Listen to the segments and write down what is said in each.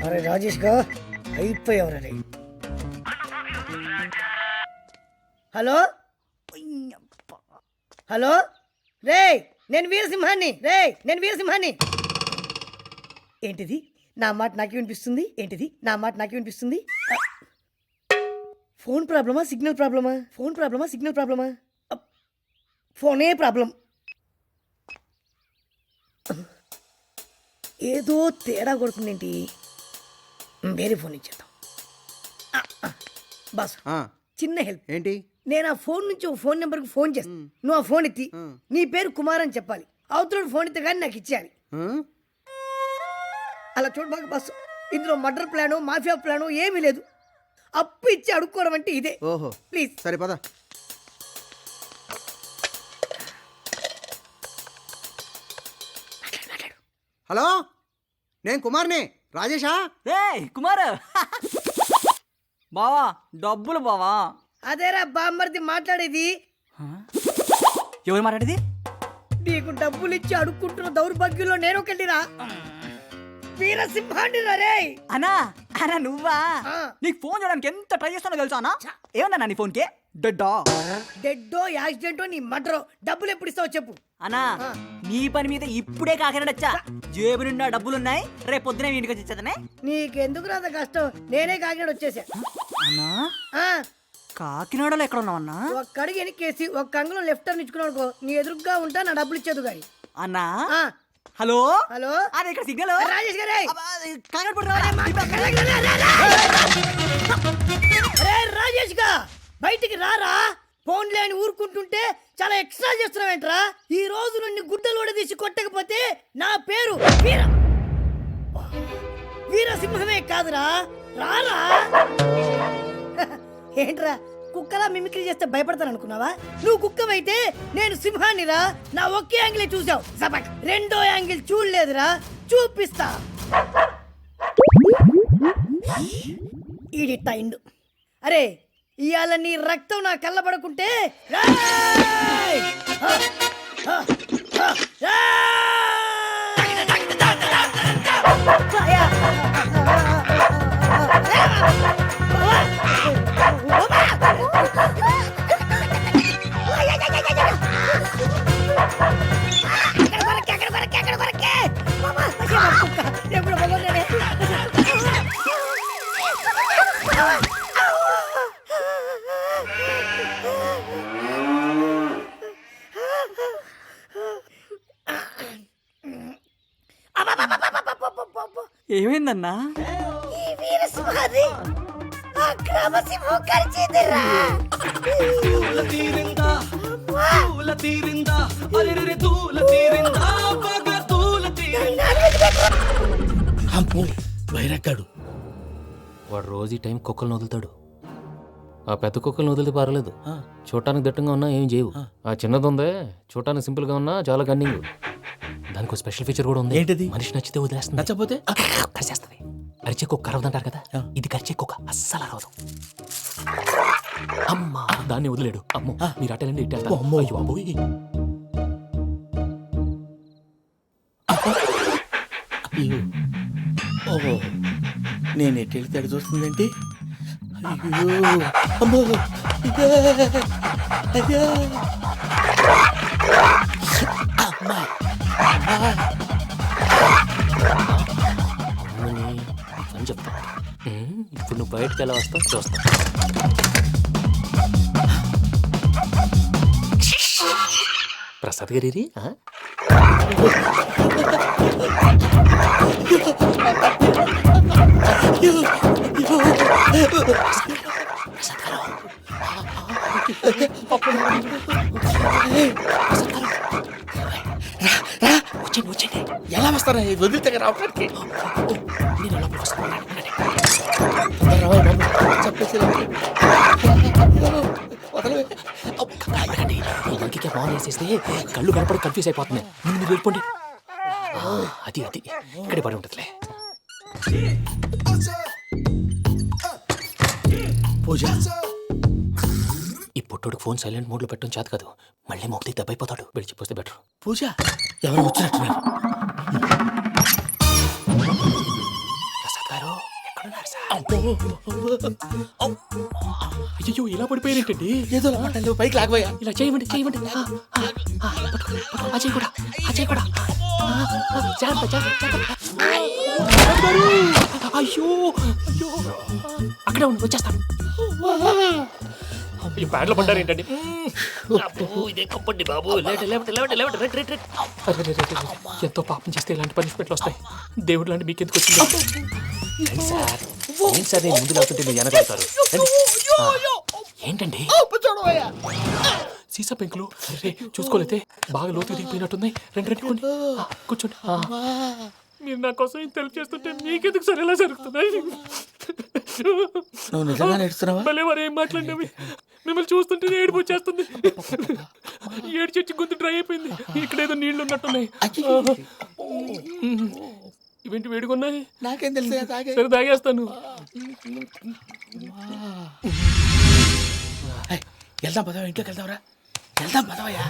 అరే రాజేష్ గా అయిపోయావరే. Hello hello రే, నేను వీరసింహాన్ని. ఏంటిది నా మాట నాకే వినిపిస్తుంది? ఫోన్ ప్రాబ్లమా సిగ్నల్ ప్రాబ్లమా? ఫోనే ప్రాబ్లం. ఏదో తేడా కొడుతుందేంటి? వేరే ఫోన్ ఇచ్చేద్దాం. బాస్ చిన్న హెల్ప్ ఏంటి? నేను ఆ ఫోన్ నుంచి ఒక ఫోన్ నెంబర్కి ఫోన్ చేస్తాను. నువ్వు ఆ ఫోన్ ఎత్తి నీ పేరు కుమార్ అని చెప్పాలి. అవతల ఫోన్ ఎత్తే కానీ నాకు ఇచ్చేయాలి. అలా చూడబాక బాస్, ఇందులో మర్డర్ ప్లాను మాఫియా ప్లాను ఏమీ లేదు. అప్పు ఇచ్చి అడుక్కోవడం అంటే ఇదే. ఓహో ప్లీజ్. సరే పద. హలో, నేను కుమార్ని. రాజేషా? రే కుమార్ బావా, డబ్బులు బావా. అదేరా బామ్మర్ది మాట్లాడేది. ఎవరు మాట్లాడేది? నీకు డబ్బులు ఇచ్చి అడుక్కుంటున్న దౌర్భాగ్యంలో నేను ఒకటిరా. వీరసింహాన్ని రే. అన్నా నువ్వా? నీకు ఫోన్ చేయడానికి ఎంత ట్రై చేస్తానో తెలుసా అన్నా? ఏమన్నా నీ ఫోన్ కి డెడ్డో యాక్సిడెంటో నీ మర్డరో డబ్బులు ఎప్పుడు ఇస్తావో చెప్పు. అన్నా నీ పని మీద ఇప్పుడే కాకినాడ వచ్చా. జేబు నిండా డబ్బులున్నాయి, రేపు పొద్దునే ఇంటికి వచ్చి ఇచ్చేదనే. నీకెందుకు రాద కష్టం, నేనే కాకినాడ వచ్చేసా. అన్నా కాకినాడలో ఎక్కడ ఉన్నావన్నా? ఒక్క అడుగు వెనక్కేసి ఒక్క అంగుళం లెఫ్ట్ టర్న్ ఇచ్చుకున్నావు అనుకో, నీ ఎదురుగా ఉంటా నా డబ్బులు ఇచ్చేది గాని. అన్నా హలో హలో, అదే ఇక్కడ సిగ్నల్. రాజేష్ గారే రాజేష్ గా బయటికి రారా. ఫోన్ లేని ఊరుకుంటుంటే చాలా ఎక్స్ట్రా చేస్తున్నావేంట్రా? ఈ రోజు నుండి గుడ్డలోడ తీసి కొట్టకపోతే నా పేరు వీరసింహమే కాదురా. రారా. ఏంట్రా కుక్కలా మిమిక్రీ చేస్తే భయపడతాను అనుకున్నావా? నువ్వు కుక్కవైతే నేను సింహాన్నిరా. నా ఒకే యాంగిల్ చూసావు, రెండో యాంగిల్ చూడలేదురా. చూపిస్తా. ఈడి టైండు. అరే ఇవాళ నీ రక్తం నా కళ్ళబడకుంటే ఏమైందన్నా? ఈ వీరసింహాది అక్రమసింహం కరిచేదిరా. బైరక్కాడు వాడు రోజు ఈ టైం కుక్కలను వదులుతాడు. ఆ పెద్ద కుక్కలను వదిలితే పర్లేదు, చూడటానికి దట్టంగా ఉన్నా ఏం చేయవు. ఆ చిన్నది ఉందే చూడటానికి సింపుల్ గా ఉన్నా చాలా కన్నింగ్. దానికి స్పెషల్ ఫీచర్ కూడా ఉంది. ఏంటిది? మనిషి నచ్చితే వదిలేస్తుంది, నచ్చపోతే కరిచేస్తుంది. అరిచే కుక్క అరవదంటారు కదా, ఇది కరిచే కుక్క అస్సలు అరవదు. అమ్మా దాన్ని వదిలేడు. అమ్మో మీరు అటెండి ఇట్టేస్తారు. ఓహో, నేను ఎటు వెళ్తే అటు చూస్తుందేంటి? అయ్యో అమ్మో, అయ్యో అమ్మా. అని చెప్తా. ఇప్పుడు నువ్వు బయటకు ఎలా వస్తావు చూస్తా. ప్రసాద్ గారి వచ్చేయండి. ఎలా వస్తారా? వదిలితే రావడానికి నేను లోపలికి వస్తాను. ఇంకే బాగా వేసేస్తే కళ్ళు కనపడి కన్ఫ్యూజ్ అయిపోతున్నాయి. మీరు వెళ్ళిపోండి. అది అది ఇక్కడే పడి ఉంటుందిలే. పూజ, ఈ పుట్టోడికి ఫోన్ సైలెంట్ మోడ్ లో పెట్టడం చేత కాదు. మళ్ళీ మొక్కి దెబ్బైపోతాడు. విడిచిపోతే బెటర్. పూజ ఎవరు వచ్చినట్టున్నారు? ప్రసాద్ గారు అయ్యో ఇలా పడిపోయారేంటండి ఏదో పట్టాలి పైకి లాగబోయా ఇలా చేయమండి చేయమండి అజయ్ కూడా అజయ్ కూడా అయ్యో అయ్యో అక్కడే ఉండి వచ్చేస్తాను ఈ బ్యాడ్లో పడ్డారు ఏంటండి ఎంతో పాపం చేస్తే ఇలాంటి పనిష్మెంట్లు వస్తాయి దేవుడు లాంటి మీకు ఎందుకు వచ్చింది ఏంటి సార్ నేను ముందు లేకుంటే మీరు వెనకాడతారు ఏంటండి సీసా పెంకులు రే చూసుకోలేతే బాగా లోతు దిగిపోయినట్టున్నాయి రెండు రెండు కొన్ని కూర్చోండి మీరు నా కోసం ఇంత హెల్ప్ చేస్తుంటే మీకెందుకు సరే ఎలా జరుగుతున్నాయి నువ్వు నిజంగా నేర్చుతున్నావా భలే వారు ఏం మాట్లాడినవి మిమ్మల్ని చూస్తుంటే ఏడుపు వచ్చేస్తుంది ఏడు చెట్టు గొంతు డ్రై అయిపోయింది ఇక్కడ ఏదో నీళ్లు ఉన్నట్టున్నాయి ఇవేంటి వేడుకున్నాయి నాకేం తెలుసు సరే తాగేస్తాను వెళ్దాం పదవా ఇంట్లోకి వెళ్దాంరా వెళ్దాం పదవయ్యా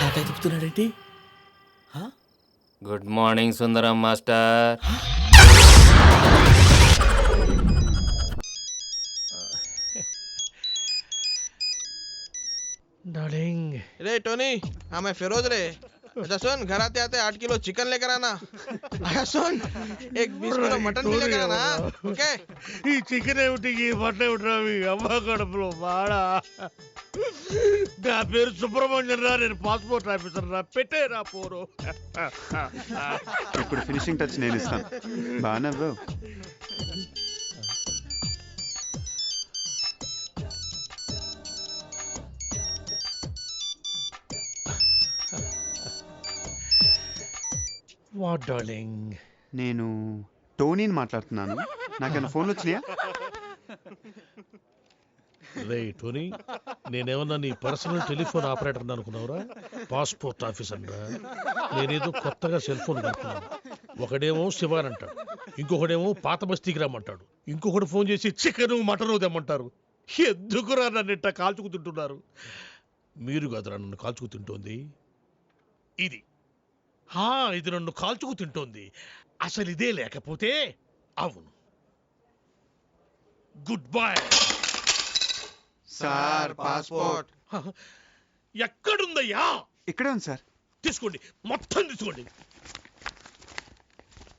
నాకై చెప్తున్నాడేంటి గుడ్ మార్నింగ్ సుందరం మాస్టర్. रे टोनी हाँ मैं फिरोज रे अच्छा सुन घर आते आते 8 किलो चिकन लेकर आना अच्छा सुन एक 20 किलो मटन भी लेकर आना ओके ఈ చికెన్ ఏమిటి ఈ మటన్ ఏమిటి రావి అమ్మ కడుపులో బాడా నా పేరు సుబ్రహ్మణ్యం రా నేను పాస్పోర్ట్ ఆఫీసర్ రా పెట్టేరా పోరు ఇప్పుడు ఫినిషింగ్ టచ్ నేను ఇస్తాను బాగా వాట్ డార్లింగ్ నేను టోనీని మాట్లాడుతున్నాను నాకైనా ఫోన్లు వచ్చినాయా రే టోనీ నేనేమన్నా నీ పర్సనల్ టెలిఫోన్ ఆపరేటర్ అనుకున్నావురా పాస్పోర్ట్ ఆఫీసర్ రా నేనేదో కొత్తగా సెల్ ఫోన్ కనుక్కున్నాను ఒకడేమో శివాన్ అంటాడు ఇంకొకడేమో పాత బస్తీకి రమ్మంటాడు ఇంకొకటి ఫోన్ చేసి చికెను మటను తెమ్మంటారు ఎందుకురా నన్ను ఇట్ట కాల్చుకు తింటున్నారు మీరు కాదురా నన్ను కాల్చుకు తింటోంది ఇది ఇది నన్ను కాల్చుకు తింటోంది అసలు ఇదే లేకపోతే అవును గుడ్ బై సార్ పాస్పోర్ట్ ఎక్కడుందయ్యా ఇక్కడే ఉంది సార్ తీసుకోండి మొత్తం తీసుకోండి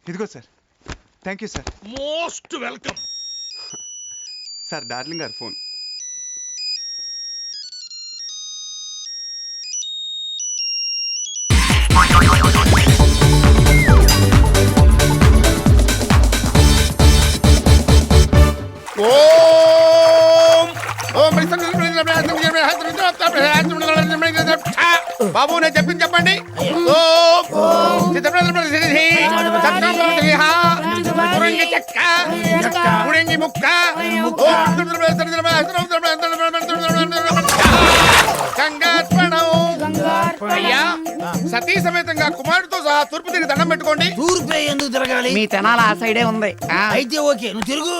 ఇదిగో sir thank you sir most welcome sir darling గారు ఫోన్ బాబు నేను చెప్పింది చెప్పండి ముక్క అయ్యా సతీ సమేతంగా కుమారుడితో సహా తూర్పు తిరిగి దండం పెట్టుకోండి తూర్పు ఎందుకు తిరగాలి మీ తెనాల ఆ సైడే ఉంది అయితే ఓకే నువ్వు తిరుగు